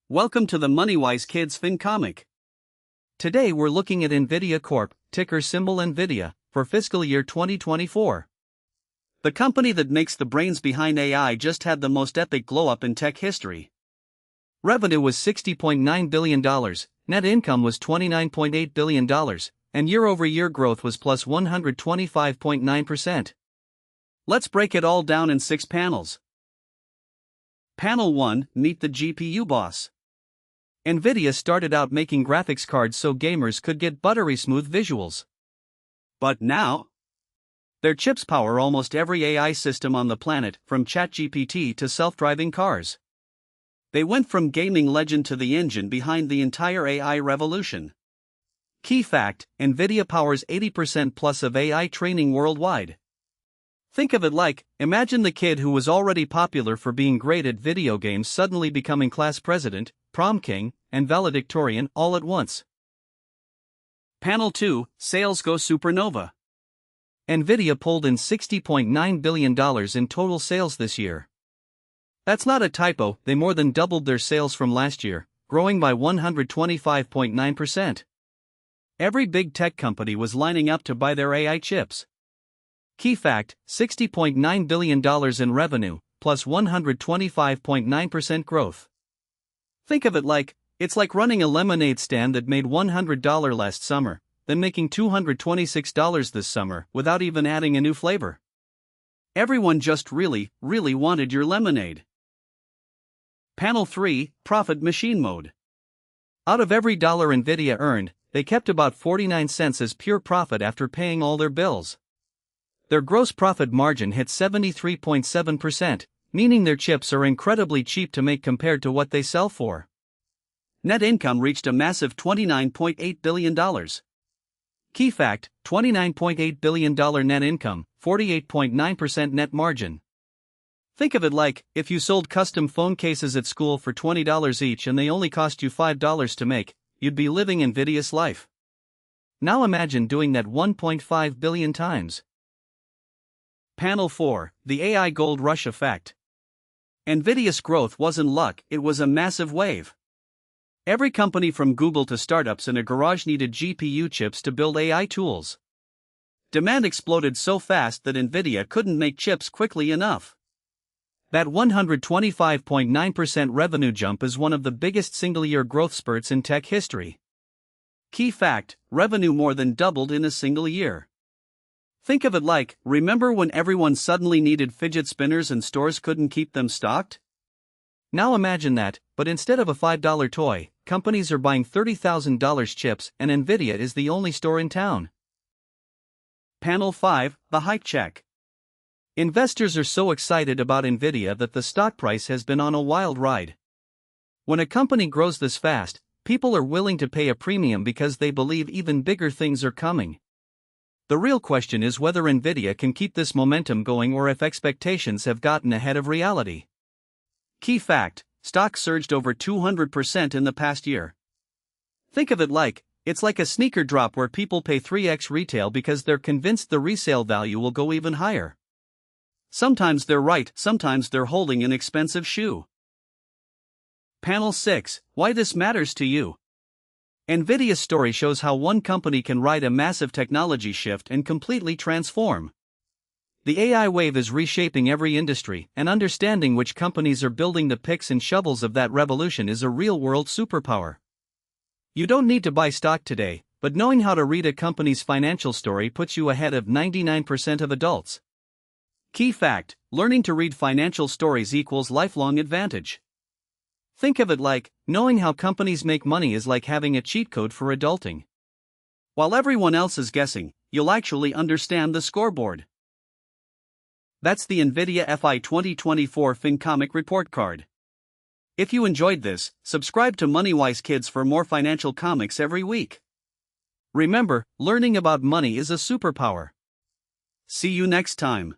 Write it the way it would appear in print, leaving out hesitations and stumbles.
Welcome to the MoneyWise Kids FinComic. Today we're looking at NVIDIA Corp, ticker symbol NVIDIA, for fiscal year 2024. The company that makes the brains behind AI just had the most epic glow-up in tech history. Revenue was $60.9 billion, net income was $29.8 billion, and year-over-year growth was plus 125.9%. Let's break it all down in 6 panels. Panel 1, meet the GPU boss. NVIDIA started out making graphics cards so gamers could get buttery smooth visuals. But now, their chips power almost every AI system on the planet, from ChatGPT to self-driving cars. They went from gaming legend to the engine behind the entire AI revolution. Key fact: NVIDIA powers 80% plus of AI training worldwide. Think of it like, imagine the kid who was already popular for being great at video games suddenly becoming class president, prom king, and valedictorian all at once. Panel 2, sales Go Supernova. NVIDIA pulled in $60.9 billion in total sales this year. That's not a typo, they more than doubled their sales from last year, growing by 125.9%. Every big tech company was lining up to buy their AI chips. Key fact: $60.9 billion in revenue, plus 125.9% growth. Think of it like, it's like running a lemonade stand that made $100 last summer, then making $226 this summer without even adding a new flavor. Everyone just really wanted your lemonade. Panel 3, profit machine mode. Out of every dollar NVIDIA earned, they kept about 49 cents as pure profit after paying all their bills. Their gross profit margin hit 73.7%, meaning their chips are incredibly cheap to make compared to what they sell for. Net income reached a massive $29.8 billion. Key fact: $29.8 billion net income, 48.9% net margin. Think of it like, if you sold custom phone cases at school for $20 each and they only cost you $5 to make, you'd be living NVIDIA's life. Now imagine doing that 1.5 billion times. Panel 4, the AI gold rush effect. NVIDIA's growth wasn't luck, it was a massive wave. Every company from Google to startups in a garage needed GPU chips to build AI tools. Demand exploded so fast that NVIDIA couldn't make chips quickly enough. That 125.9% revenue jump is one of the biggest single-year growth spurts in tech history. Key fact: revenue more than doubled in a single year. Think of it like, remember when everyone suddenly needed fidget spinners and stores couldn't keep them stocked? Now imagine that, but instead of a $5 toy, companies are buying $30,000 chips and NVIDIA is the only store in town. Panel 5, the hype check. Investors are so excited about NVIDIA that the stock price has been on a wild ride. When a company grows this fast, people are willing to pay a premium because they believe even bigger things are coming. The real question is whether NVIDIA can keep this momentum going or if expectations have gotten ahead of reality. Key fact: stock surged over 200% in the past year. Think of it like, it's like a sneaker drop where people pay 3x retail because they're convinced the resale value will go even higher. Sometimes they're right, sometimes they're holding an expensive shoe. Panel 6, why this matters to you. NVIDIA's story shows how one company can ride a massive technology shift and completely transform. The AI wave is reshaping every industry, and understanding which companies are building the picks and shovels of that revolution is a real-world superpower. You don't need to buy stock today, but knowing how to read a company's financial story puts you ahead of 99% of adults. Key fact: learning to read financial stories equals lifelong advantage. Think of it like, knowing how companies make money is like having a cheat code for adulting. While everyone else is guessing, you'll actually understand the scoreboard. That's the NVIDIA FY2024 FinComic report card. If you enjoyed this, subscribe to MoneyWise Kids for more financial comics every week. Remember, learning about money is a superpower. See you next time.